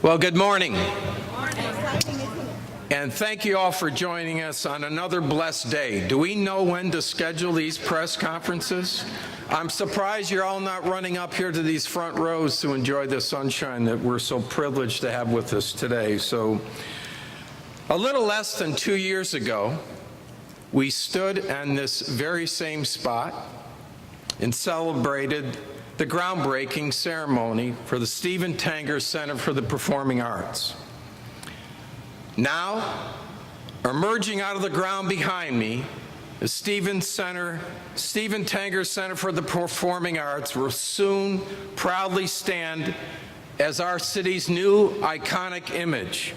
Well, good morning. And thank you all for joining us on another blessed day. Do we know when to schedule these press conferences? I'm surprised you're all not running up here to these front rows to enjoy the sunshine that we're so privileged to have with us today. So, a little less than 2 years ago, we stood in this very same spot and celebrated the groundbreaking ceremony for the Tanger Center for the Performing Arts. Now, emerging out of the ground behind me, the Tanger Center for the Performing Arts will soon proudly stand as our city's new iconic image.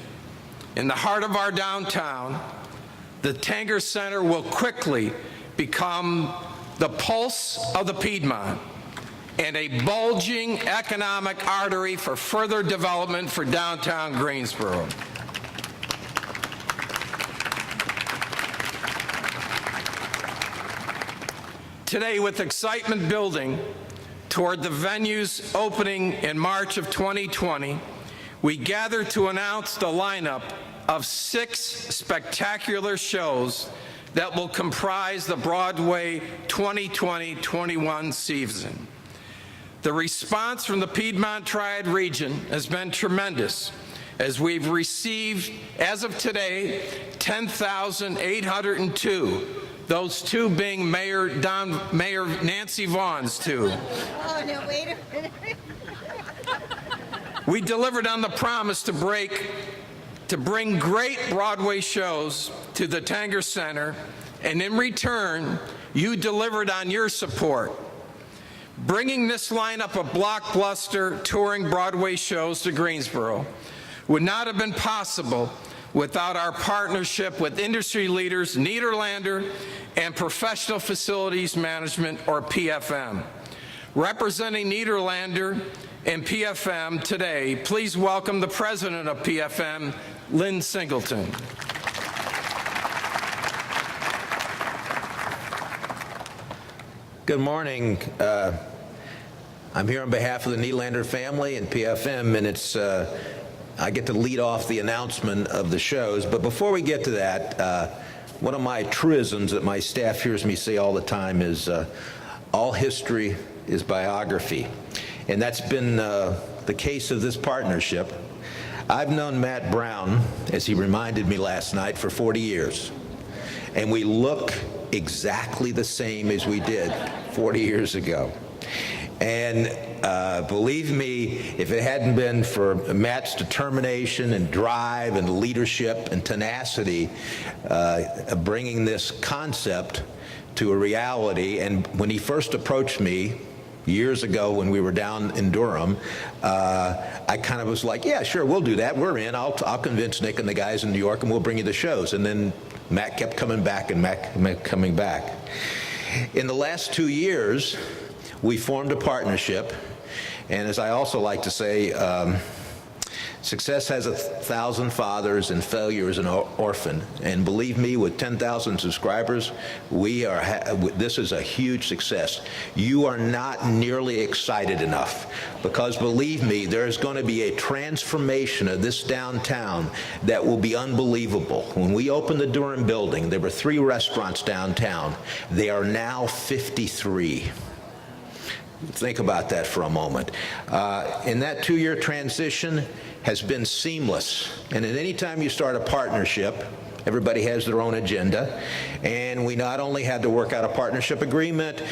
In the heart of our downtown, the Tanger Center will quickly become the pulse of the Piedmont and a bulging economic artery for further development for downtown Greensboro. Today, with excitement building toward the venue's opening in March of 2020, we gather to announce the lineup of 6 spectacular shows that will comprise the Broadway 2020-21 season. The response from the Piedmont Triad region has been tremendous, as we've received, as of today, 10,802, those 2 being Mayor Nancy Vaughn's 2. Oh, no, wait a minute. We delivered on the promise to bring great Broadway shows to the Tanger Center, and in return, you delivered on your support. Bringing this lineup of blockbuster touring Broadway shows to Greensboro would not have been possible without our partnership with industry leaders Nederlander and Professional Facilities Management, or PFM. Representing Nederlander and PFM today, please welcome the president of PFM, Lynn Singleton. Good morning. I'm here on behalf of the Nederlander family and PFM, and I get to lead off the announcement of the shows. But before we get to that, one of my truisms that my staff hears me say all the time is, all history is biography. And that's been the case of this partnership. I've known Matt Brown, as he reminded me last night, for 40 years. And we look exactly the same as we did 40 years ago. And believe me, if it hadn't been for Matt's determination and drive and leadership and tenacity bringing this concept to a reality, and when he first approached me years ago when we were down in Durham, I kind of was like, yeah, sure, we'll do that. We're in. I'll convince Nick and the guys in New York, and we'll bring you the shows. And then Matt kept coming back and coming back. In the last 2 years, we formed a partnership, and as I also like to say, success has 1,000 fathers and failure is an orphan. And believe me, with 10,000 subscribers, this is a huge success. You are not nearly excited enough, because believe me, there is going to be a transformation of this downtown that will be unbelievable. When we opened the Durham building, there were 3 restaurants downtown. They are now 53. Think about that for a moment. And that 2-year transition has been seamless. And at any time you start a partnership, everybody has their own agenda. And we not only had to work out a partnership agreement,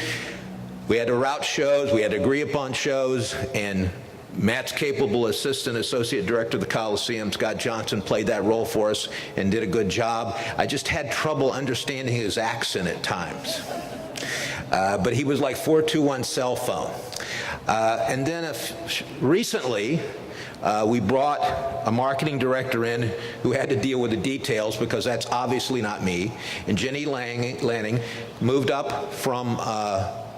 we had to route shows, we had to agree upon shows, and Matt's capable associate director of the Coliseum, Scott Johnson, played that role for us and did a good job. I just had trouble understanding his accent at times. But he was like 421 cell phone. And then recently, we brought a marketing director in who had to deal with the details, because that's obviously not me. And Jenny Lanning moved up from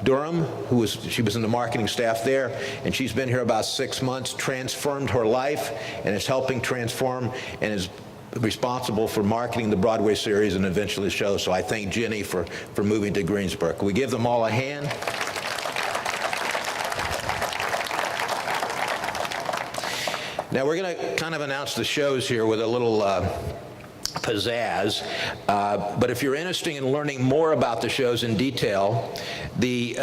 Durham, she was in the marketing staff there, and she's been here about 6 months, transformed her life, and is helping transform and is responsible for marketing the Broadway series and eventually the show. So I thank Jenny for moving to Greensboro. Can we give them all a hand? Now we're going to kind of announce the shows here with a little pizzazz, but if you're interested in learning more about the shows in detail, the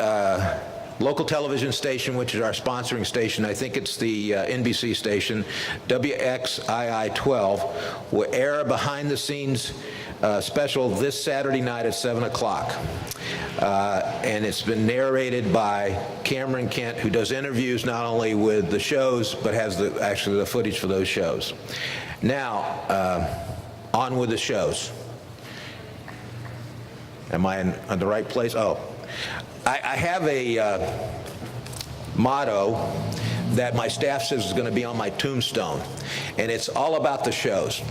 local television station, which is our sponsoring station, I think it's the NBC station, WXII 12, will air a behind-the-scenes special this Saturday night at 7 o'clock. And it's been narrated by Cameron Kent, who does interviews not only with the shows, but has actually the footage for those shows. Now, on with the shows. Am I in the right place? Oh. I have a motto that my staff says is going to be on my tombstone, and it's all about the shows,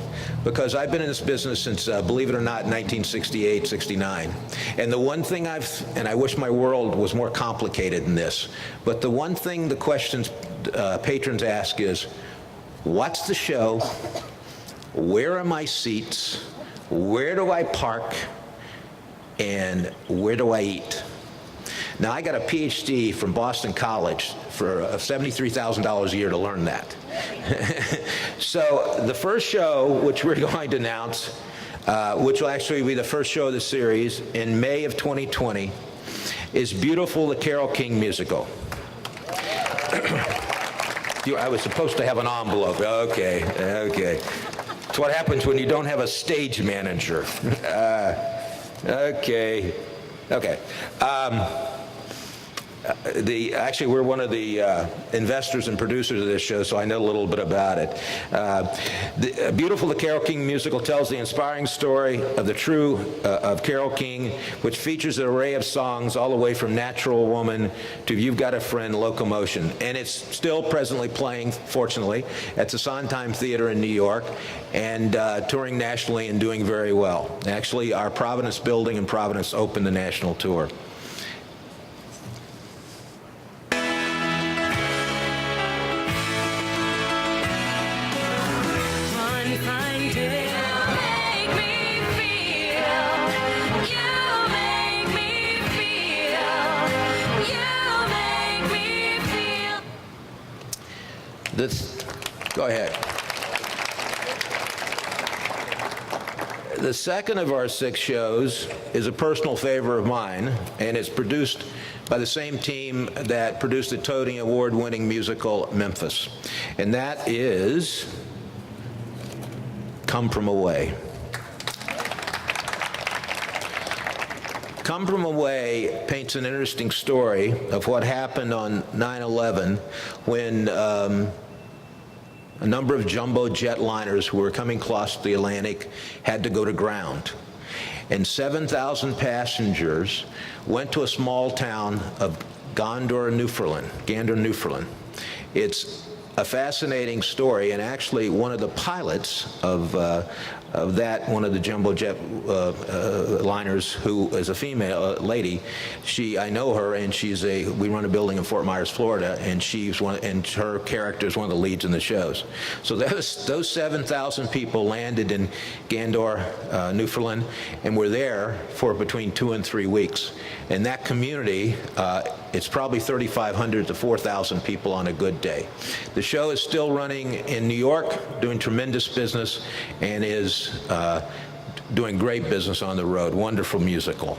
because I've been in this business since, believe it or not, 1968, 69. And the one thing and I wish my world was more complicated than this, but the one thing the questions patrons ask is, what's the show? Where are my seats? Where do I park? And where do I eat? Now, I got a PhD from Boston College for $73,000 a year to learn that. So the first show, which we're going to announce, which will actually be the first show of the series in May of 2020, is Beautiful, the Carole King musical. I was supposed to have an envelope. Okay. It's what happens when you don't have a stage manager. Okay. Actually, we're one of the investors and producers of this show, so I know a little bit about it. Beautiful, the Carole King musical tells the inspiring story of of Carole King, which features an array of songs all the way from Natural Woman to You've Got a Friend, Locomotion. And it's still presently playing, fortunately, at the Sondheim Theater in New York, and touring nationally and doing very well. Actually, our Providence building in Providence opened the national tour. Go ahead. The second of our 6 shows is a personal favor of mine, and it's produced by the same team that produced the Tony Award-winning musical Memphis, and that is Come From Away. Come From Away paints an interesting story of what happened on 9/11 when a number of jumbo jetliners who were coming across the Atlantic had to go to ground. And 7,000 passengers went to a small town of Gander, Newfoundland. It's a fascinating story, and actually one of the pilots of one of the jumbo jet liners, who is a female lady, I know her, and we run a building in Fort Myers, Florida, and her character is one of the leads in the shows. So those 7,000 people landed in Gander, Newfoundland, and were there for between 2 and 3 weeks. And that community, it's probably 3,500 to 4,000 people on a good day. The show is still running in New York, doing tremendous business, and is doing great business on the road. Wonderful musical.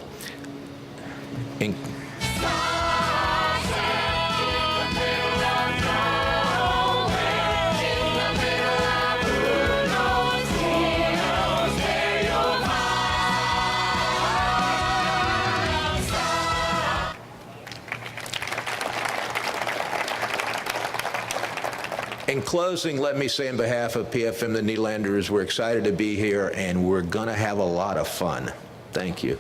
In closing, let me say on behalf of PFM, the Nederlanders, we're excited to be here, and we're going to have a lot of fun. Thank you.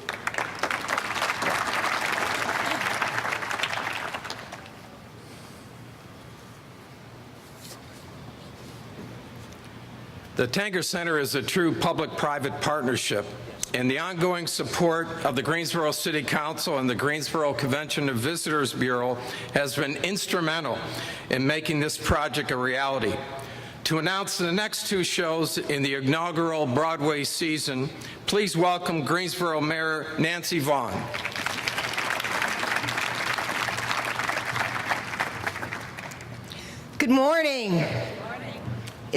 The Tanger Center is a true public-private partnership, and the ongoing support of the Greensboro City Council and the Greensboro Convention and Visitors Bureau has been instrumental in making this project a reality. To announce the next 2 shows in the inaugural Broadway season, please welcome Greensboro Mayor Nancy Vaughn. Good morning.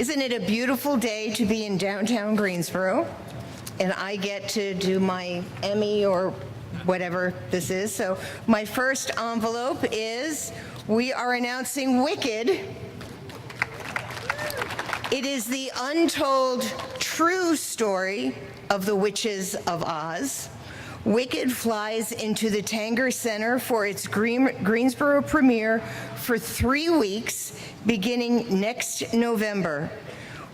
Isn't it a beautiful day to be in downtown Greensboro? And I get to do my Emmy or whatever this is. So my first envelope is, we are announcing Wicked. It is the untold true story of the Witches of Oz. Wicked flies into the Tanger Center for its Greensboro premiere for 3 weeks, beginning next November.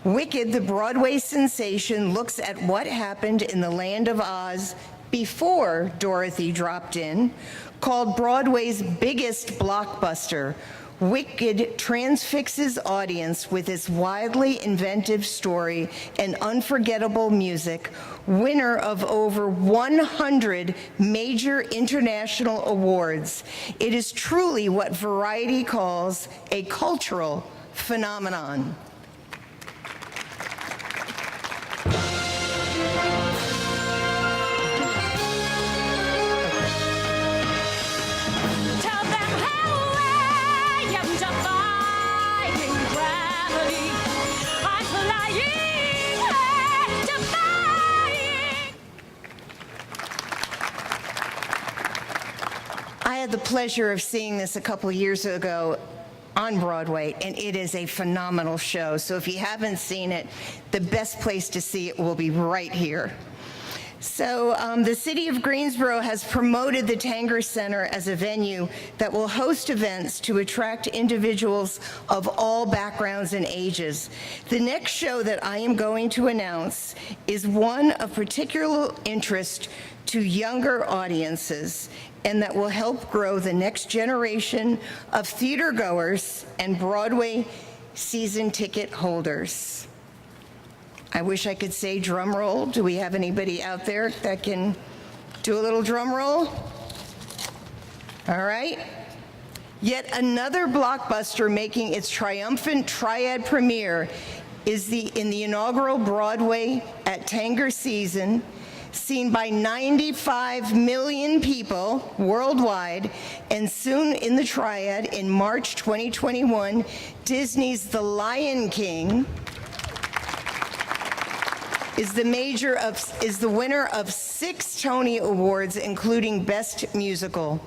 Wicked, the Broadway sensation, looks at what happened in the land of Oz before Dorothy dropped in. Called Broadway's biggest blockbuster, Wicked transfixes audience with its wildly inventive story and unforgettable music, winner of over 100 major international awards. It is truly what Variety calls a cultural phenomenon. I had the pleasure of seeing this a couple of years ago on Broadway, and it is a phenomenal show. So if you haven't seen it, the best place to see it will be right here. So the city of Greensboro has promoted the Tanger Center as a venue that will host events to attract individuals of all backgrounds and ages. The next show that I am going to announce is one of particular interest to younger audiences, and that will help grow the next generation of theater goers and Broadway season ticket holders. I wish I could say drum roll. Do we have anybody out there that can do a little drum roll? All right. Yet another blockbuster making its triumphant triad premiere is in the inaugural Broadway at Tanger season, seen by 95 million people worldwide, and soon in the triad in March 2021, Disney's The Lion King is the winner of 6 Tony Awards, including Best Musical.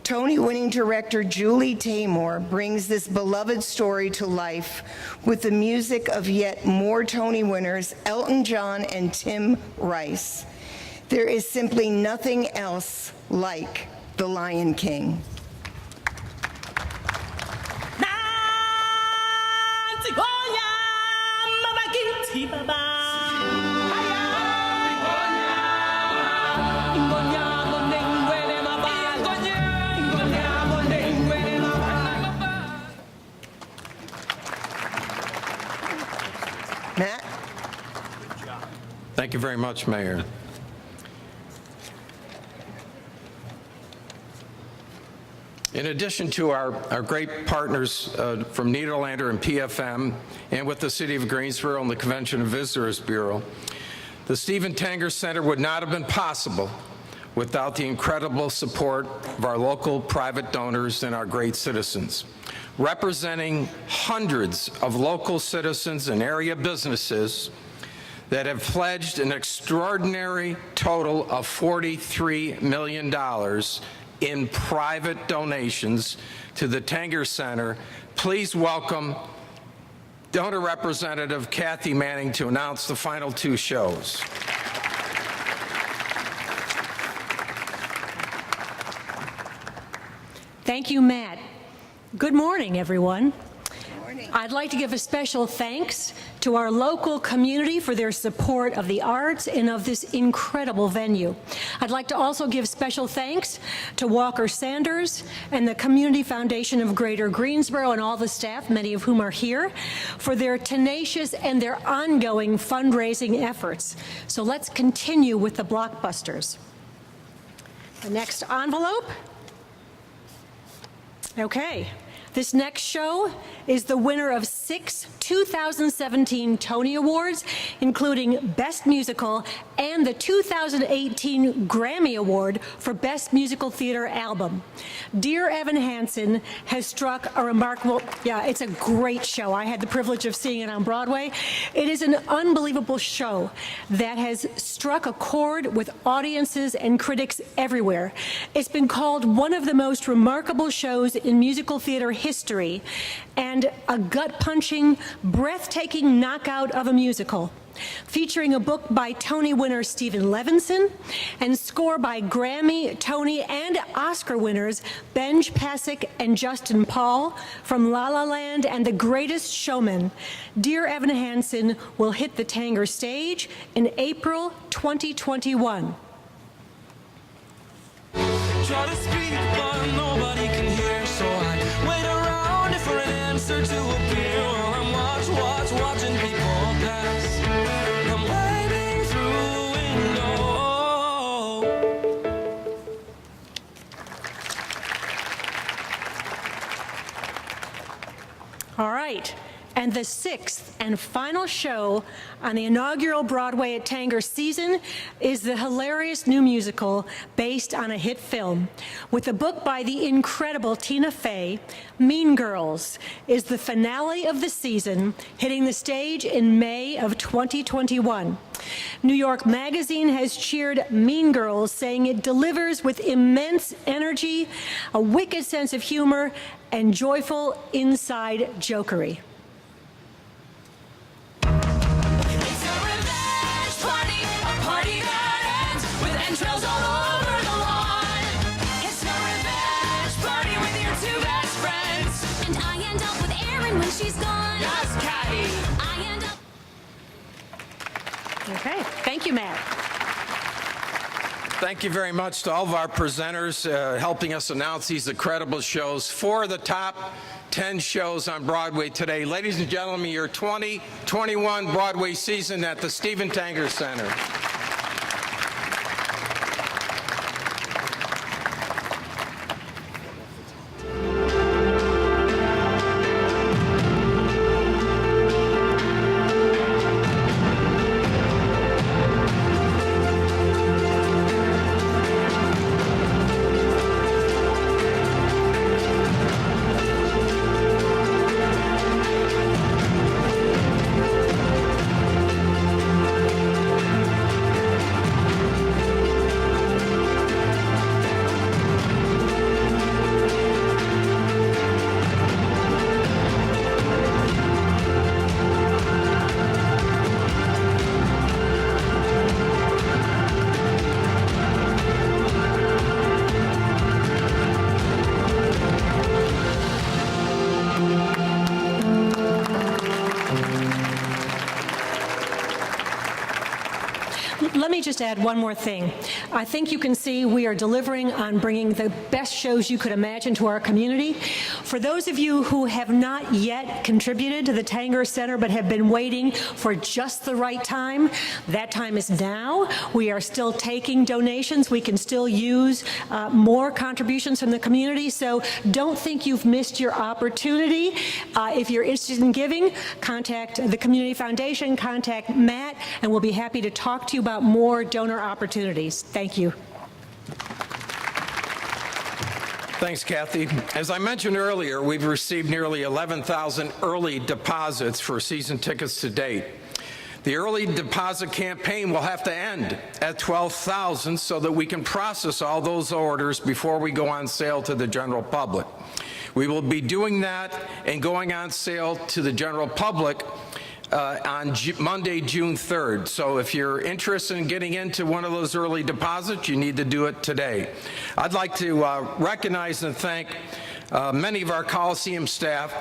Tony-winning director Julie Taymor brings this beloved story to life with the music of yet more Tony winners, Elton John and Tim Rice. There is simply nothing else like The Lion King. Matt? Thank you very much, Mayor. In addition to our great partners from Nederlander and PFM, and with the City of Greensboro and the Convention and Visitors Bureau, the Stephen Tanger Center would not have been possible without the incredible support of our local private donors and our great citizens. Representing hundreds of local citizens and area businesses that have pledged an extraordinary total of $43 million in private donations to the Tanger Center, please welcome donor representative Kathy Manning to announce the final 2 shows. Thank you, Matt. Good morning, everyone. Good morning. I'd like to give a special thanks to our local community for their support of the arts and of this incredible venue. I'd like to also give special thanks to Walker Sanders and the Community Foundation of Greater Greensboro and all the staff, many of whom are here, for their tenacious and their ongoing fundraising efforts. So let's continue with the blockbusters. The next envelope. Okay. This next show is the winner of 6 2017 Tony Awards, including Best Musical and the 2018 Grammy Award for Best Musical Theater Album. Dear Evan Hansen has struck a remarkable, it's a great show. I had the privilege of seeing it on Broadway. It is an unbelievable show that has struck a chord with audiences and critics everywhere. It's been called one of the most remarkable shows in musical theater history and a gut-punching, breathtaking knockout of a musical. Featuring a book by Tony winner Stephen Levinson and score by Grammy, Tony, and Oscar winners Benj Pasek and Justin Paul from La La Land and The Greatest Showman. Dear Evan Hansen will hit the Tanger stage in April 2021. Try to speak, but nobody can hear, so I wait around for an answer to appear. While I'm watching people pass. I'm waiting through the window. All right. And the 6th and final show on the inaugural Broadway at Tanger season is the hilarious new musical based on a hit film. With a book by the incredible Tina Fey, Mean Girls is the finale of the season, hitting the stage in May of 2021. New York Magazine has cheered Mean Girls, saying it delivers with immense energy, a wicked sense of humor, and joyful inside jokery. Entrails all over the lawn. It's a revenge party with your 2 best friends. And I end up with Erin when she's gone. Yes, Caddy. I end up. Okay. Thank you, Matt. Thank you very much to all of our presenters helping us announce these incredible shows. 4 of the top 10 shows on Broadway today. Ladies and gentlemen, your 2021 Broadway season at the Stephen Tanger Center. Let me just add one more thing. I think you can see we are delivering on bringing the best shows you could imagine to our community. For those of you who have not yet contributed to the Tanger Center but have been waiting for just the right time, that time is now. We are still taking donations. We can still use more contributions from the community, so don't think you've missed your opportunity. If you're interested in giving, contact the Community Foundation, contact Matt, and we'll be happy to talk to you about more donor opportunities. Thank you. Thanks, Kathy. As I mentioned earlier, we've received nearly 11,000 early deposits for season tickets to date. The early deposit campaign will have to end at 12,000 so that we can process all those orders before we go on sale to the general public. We will be doing that and going on sale to the general public on Monday, June 3rd. So if you're interested in getting into one of those early deposits, you need to do it today. I'd like to recognize and thank many of our Coliseum staff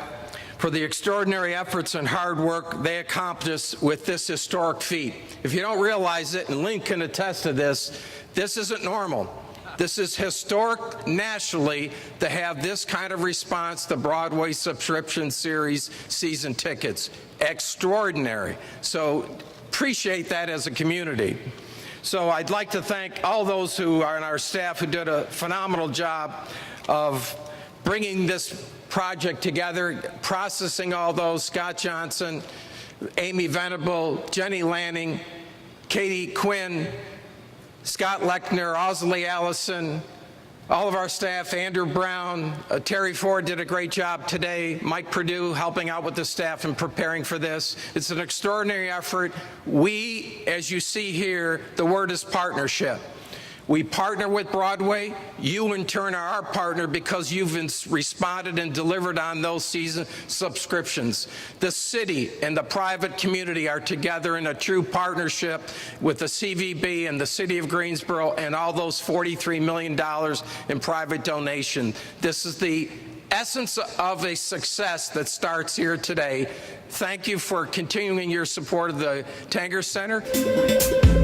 for the extraordinary efforts and hard work they accomplished with this historic feat. If you don't realize it, and Lynn can attest to this, this isn't normal. This is historic nationally to have this kind of response to Broadway subscription series season tickets. Extraordinary. So appreciate that as a community. So I'd like to thank all those who are in our staff who did a phenomenal job of bringing this project together, processing all those. Scott Johnson, Amy Venable, Jenny Lanning, Katie Quinn, Scott Lechner, Osley Allison, all of our staff, Andrew Brown, Terry Ford did a great job today, Mike Perdue helping out with the staff and preparing for this. It's an extraordinary effort. We, as you see here, the word is partnership. We partner with Broadway. You, in turn, are our partner because you've responded and delivered on those season subscriptions. The city and the private community are together in a true partnership with the CVB and the city of Greensboro and all those $43 million in private donation. This is the essence of a success that starts here today. Thank you for continuing your support of the Tanger Center.